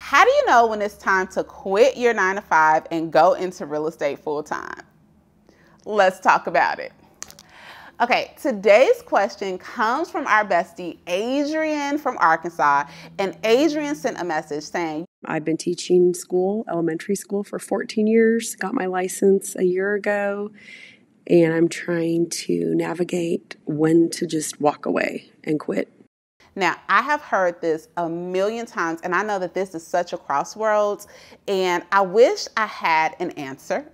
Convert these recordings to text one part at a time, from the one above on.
How do you know when it's time to quit your 9-to-5 and go into real estate full time? Let's talk about it. Okay, today's question comes from our bestie, Adriane from Arkansas. And Adriane sent a message saying, I've been teaching elementary school for 14 years, got my license a year ago, and I'm trying to navigate when to just walk away and quit. Now, I have heard this a million times, and I know that this is such a crossroads, and I wish I had an answer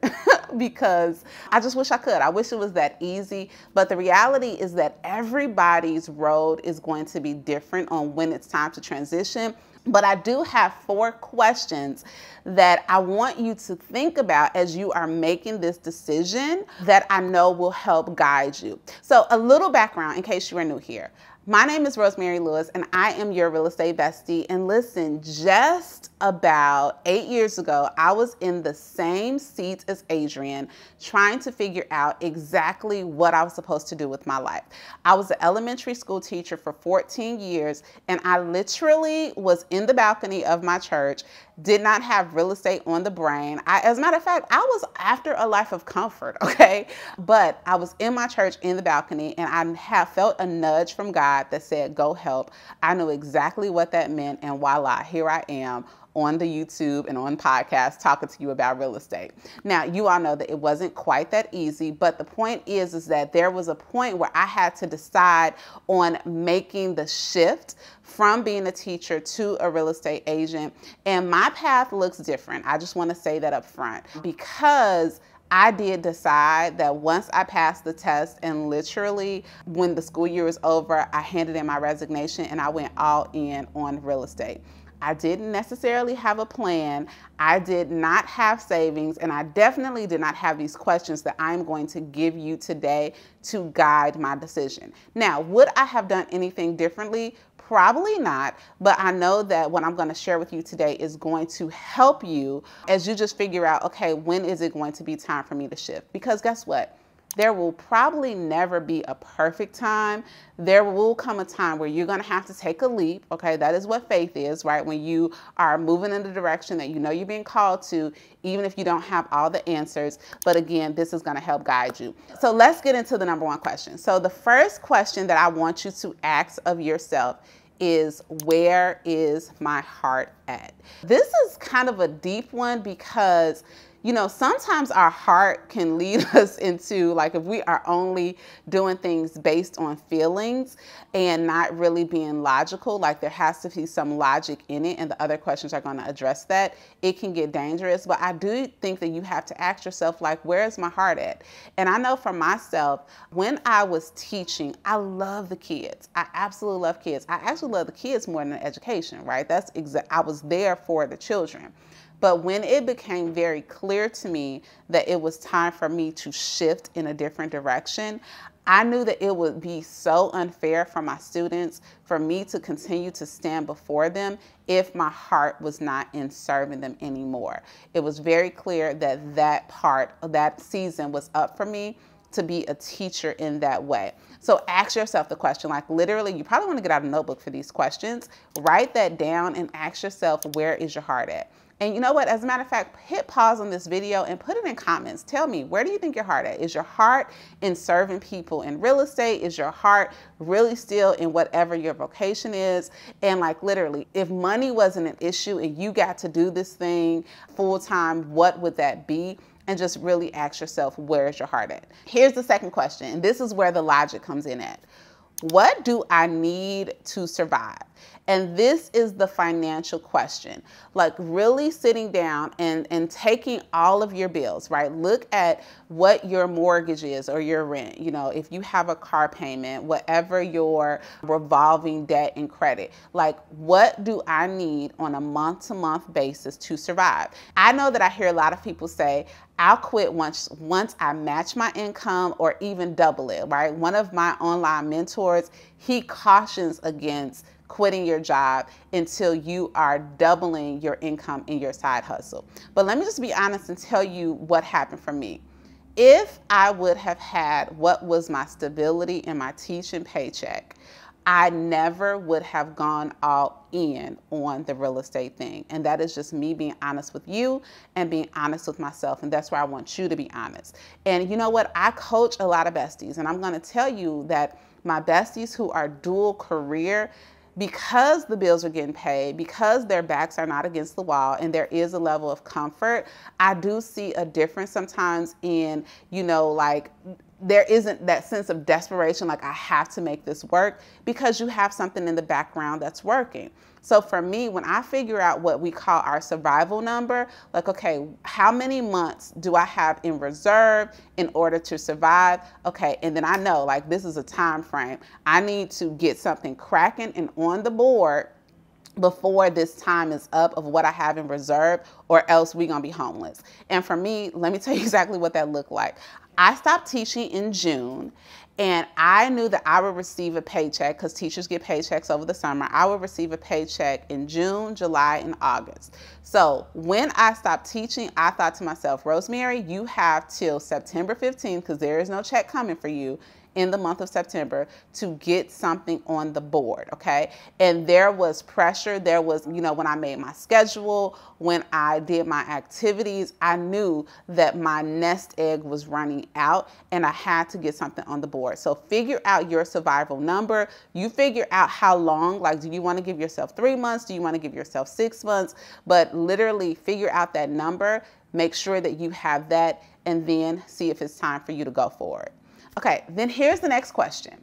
because I just wish I could. I wish it was that easy, but the reality is that everybody's road is going to be different on when it's time to transition. But I do have 4 questions that I want you to think about as you are making this decision that I know will help guide you. So a little background in case you are new here. My name is Rosemary Lewis, and I am your real estate bestie. And listen, just about 8 years ago, I was in the same seat as Adriane, trying to figure out exactly what I was supposed to do with my life. I was an elementary school teacher for 14 years, and I literally was in the balcony of my church, did not have real estate on the brain. As a matter of fact, I was after a life of comfort, okay? But I was in my church in the balcony, and I have felt a nudge from God that said, go help. I knew exactly what that meant, and voila, here I am on the YouTube and on podcasts talking to you about real estate. Now, you all know that it wasn't quite that easy, but the point is that there was a point where I had to decide on making the shift from being a teacher to a real estate agent. And my path looks different. I just want to say that up front because I did decide that once I passed the test and literally when the school year was over, I handed in my resignation and I went all in on real estate. I didn't necessarily have a plan. I did not have savings, and I definitely did not have these questions that I'm going to give you today to guide my decision. Now, would I have done anything differently? Probably not, but I know that what I'm going to share with you today is going to help you as you just figure out, okay, when is it going to be time for me to shift? Because guess what? There will probably never be a perfect time. There will come a time where you're going to have to take a leap. Okay, that is what faith is, right? When you are moving in the direction that you know you're being called to, even if you don't have all the answers. But again, this is going to help guide you. So let's get into the number 1 question. So the first question that I want you to ask of yourself is, where is my heart at? This is kind of a deep one because you know, sometimes our heart can lead us into, like, if we are only doing things based on feelings and not really being logical, like there has to be some logic in it, and the other questions are going to address that, it can get dangerous. But I do think that you have to ask yourself, like, where is my heart at? And I know for myself, when I was teaching, I love the kids. I absolutely love kids. I actually love the kids more than education, right? I was there for the children. But when it became very clear to me that it was time for me to shift in a different direction, I knew that it would be so unfair for my students for me to continue to stand before them if my heart was not in serving them anymore. It was very clear that that season was up for me to be a teacher in that way. So ask yourself the question, like literally, you probably want to get out a notebook for these questions, write that down and ask yourself, where is your heart at? And you know what, as a matter of fact, hit pause on this video and put it in comments. Tell me, where do you think your heart at? Is your heart in serving people in real estate? Is your heart really still in whatever your vocation is? And like literally, if money wasn't an issue and you got to do this thing full time, what would that be? And just really ask yourself, where is your heart at? Here's the second question, and this is where the logic comes in at. What do I need to survive? And this is the financial question, like really sitting down and taking all of your bills, right? Look at what your mortgage is or your rent, you know, if you have a car payment, whatever your revolving debt and credit, like what do I need on a month-to-month basis to survive? I know that I hear a lot of people say, I'll quit once I match my income or even double it, right? One of my online mentors, he cautions against quitting your job until you are doubling your income in your side hustle. But let me just be honest and tell you what happened for me. If I would have had what was my stability in my teaching paycheck, I never would have gone all in on the real estate thing. And that is just me being honest with you and being honest with myself. And that's where I want you to be honest. And you know what? I coach a lot of besties, and I'm going to tell you that my besties who are dual career, because the bills are getting paid, because their backs are not against the wall, and there is a level of comfort, I do see a difference sometimes in, like, there isn't that sense of desperation, like I have to make this work, because you have something in the background that's working. So for me, when I figure out what we call our survival number, like, okay, how many months do I have in reserve in order to survive? Okay, and then I know, like, this is a time frame. I need to get something cracking and on the board before this time is up of what I have in reserve, or else we're gonna be homeless. And for me, let me tell you exactly what that looked like. I stopped teaching in June, and I knew that I would receive a paycheck, because teachers get paychecks over the summer. I would receive a paycheck in June, July, and August. So when I stopped teaching, I thought to myself, Rosemary, you have till September 15th, because there is no check coming for you in the month of September, to get something on the board, okay? And there was pressure. There was, when I made my schedule, when I did my activities, I knew that my nest egg was running out and I had to get something on the board. So figure out your survival number. You figure out how long, like, do you want to give yourself 3 months? Do you want to give yourself 6 months? But literally figure out that number, make sure that you have that, and then see if it's time for you to go forward. Okay, then here's the next question.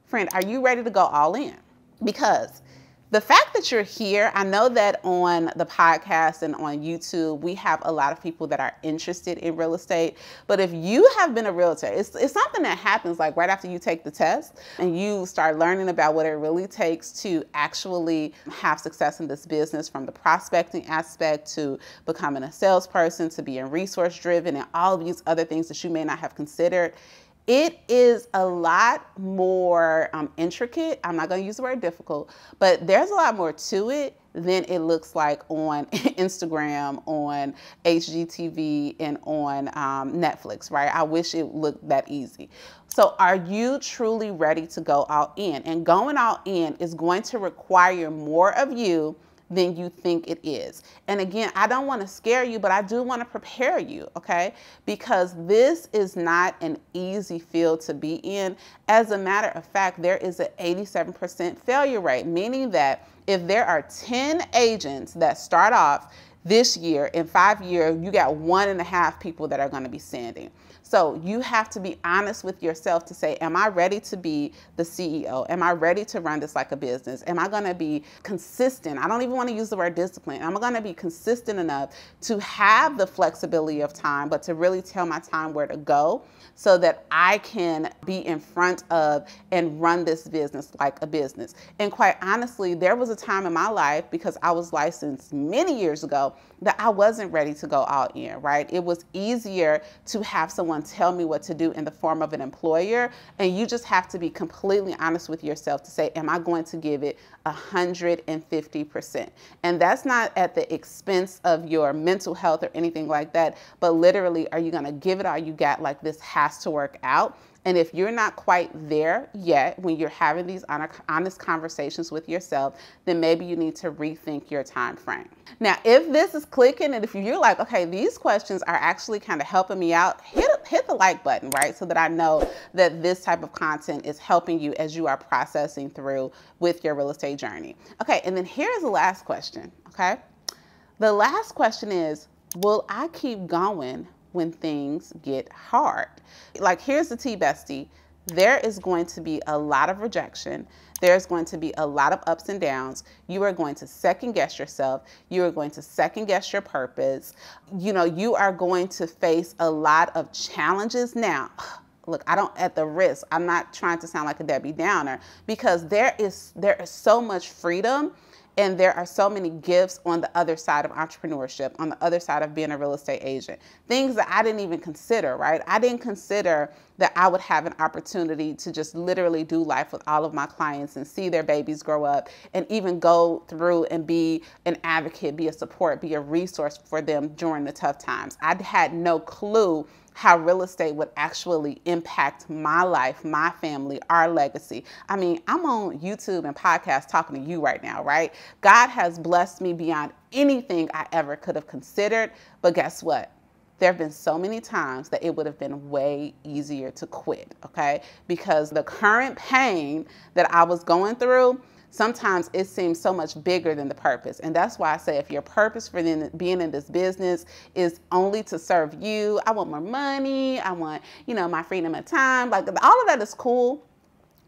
Friend, are you ready to go all in? Because the fact that you're here, I know that on the podcast and on YouTube, we have a lot of people that are interested in real estate. But if you have been a realtor, it's something that happens like right after you take the test and you start learning about what it really takes to actually have success in this business, from the prospecting aspect to becoming a salesperson to being resource driven and all of these other things that you may not have considered. It is a lot more intricate. I'm not going to use the word difficult, but there's a lot more to it than it looks like on Instagram, on HGTV, and on Netflix, right? I wish it looked that easy. So are you truly ready to go all in? And going all in is going to require more of you than you think it is. And again, I don't want to scare you, but I do want to prepare you, okay? Because this is not an easy field to be in. As a matter of fact, there is an 87% failure rate, meaning that if there are 10 agents that start off this year, in 5 years, you got 1.5 people that are going to be standing. So you have to be honest with yourself to say, am I ready to be the CEO? Am I ready to run this like a business? Am I going to be consistent? I don't even want to use the word discipline. Am I going to be consistent enough to have the flexibility of time, but to really tell my time where to go so that I can be in front of and run this business like a business? And quite honestly, there was a time in my life, because I was licensed many years ago, that I wasn't ready to go all in, right? It was easier to have someone tell me what to do in the form of an employer, and you just have to be completely honest with yourself to say, am I going to give it 150%? And that's not at the expense of your mental health or anything like that, but literally, are you going to give it all you got? Like, this has to work out. And if you're not quite there yet, when you're having these honest conversations with yourself, then maybe you need to rethink your time frame. Now, if this is clicking, and if you're like, okay, these questions are actually kind of helping me out, hit the like button, right? So that I know that this type of content is helping you as you are processing through with your real estate journey. Okay, and then here's the last question, okay? The last question is, will I keep going when things get hard? Like, here's the tea, bestie. There is going to be a lot of rejection. There's going to be a lot of ups and downs. You are going to second guess yourself. You are going to second guess your purpose. You are going to face a lot of challenges. Now, look, I'm not trying to sound like a Debbie Downer, because there is so much freedom. And there are so many gifts on the other side of entrepreneurship, on the other side of being a real estate agent. Things that I didn't even consider, right? I didn't consider that I would have an opportunity to just literally do life with all of my clients and see their babies grow up, and even go through and be an advocate, be a support, be a resource for them during the tough times. I had no clue how real estate would actually impact my life, my family, our legacy. I mean, I'm on YouTube and podcasts talking to you right now, right? God has blessed me beyond anything I ever could have considered. But guess what? There have been so many times that it would have been way easier to quit, okay? Because the current pain that I was going through, sometimes it seems so much bigger than the purpose. And that's why I say if your purpose for being in this business is only to serve you, I want more money, I want, my freedom of time, like all of that is cool.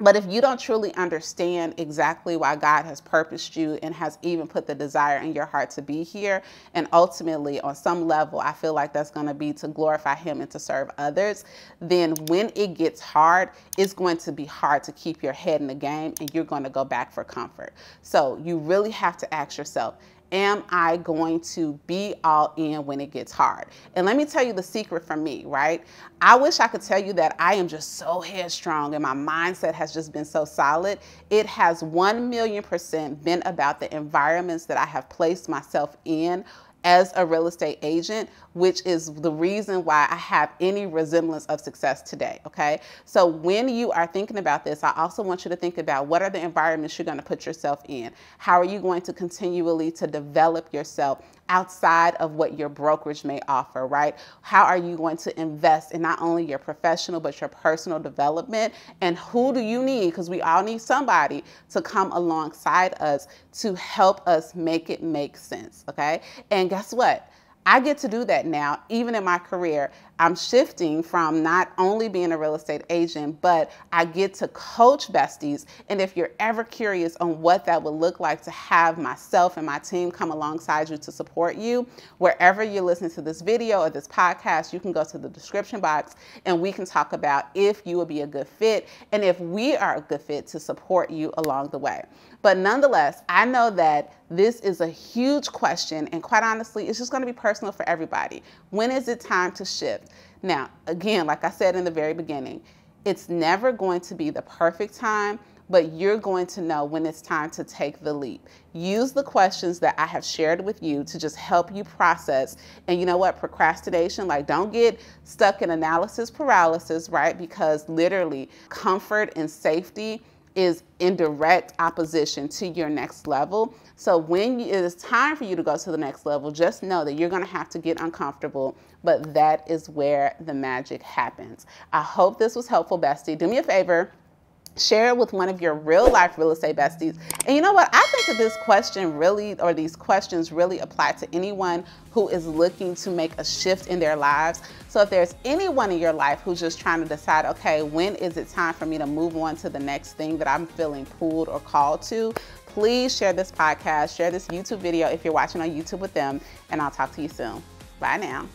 But if you don't truly understand exactly why God has purposed you and has even put the desire in your heart to be here, and ultimately on some level, I feel like that's going to be to glorify Him and to serve others, then when it gets hard, it's going to be hard to keep your head in the game and you're going to go back for comfort. So you really have to ask yourself, am I going to be all in when it gets hard? And let me tell you the secret from me, right? I wish I could tell you that I am just so headstrong and my mindset has just been so solid. It has 1,000,000% been about the environments that I have placed myself in as a real estate agent, which is the reason why I have any resemblance of success today, okay? So when you are thinking about this, I also want you to think about what are the environments you're going to put yourself in? How are you going to continually to develop yourself outside of what your brokerage may offer, right? How are you going to invest in not only your professional, but your personal development? And who do you need? Because we all need somebody to come alongside us to help us make it make sense, okay? And guess what? I get to do that now, even in my career. I'm shifting from not only being a real estate agent, but I get to coach besties. And if you're ever curious on what that would look like to have myself and my team come alongside you to support you, wherever you're listening to this video or this podcast, you can go to the description box and we can talk about if you would be a good fit and if we are a good fit to support you along the way. But nonetheless, I know that this is a huge question, and quite honestly, it's just going to be personal for everybody. When is it time to shift? Now, again, like I said in the very beginning, it's never going to be the perfect time, but you're going to know when it's time to take the leap. Use the questions that I have shared with you to just help you process. And you know what? Procrastination, like don't get stuck in analysis paralysis, right? Because literally comfort and safety is in direct opposition to your next level. So when it is time for you to go to the next level, just know that you're going to have to get uncomfortable, but that is where the magic happens. I hope this was helpful, bestie. Do me a favor. Share it with one of your real life real estate besties. And you know what? I think that this question really, or these questions really apply to anyone who is looking to make a shift in their lives. So if there's anyone in your life who's just trying to decide, okay, when is it time for me to move on to the next thing that I'm feeling pulled or called to, please share this podcast, share this YouTube video if you're watching on YouTube with them, and I'll talk to you soon. Bye now.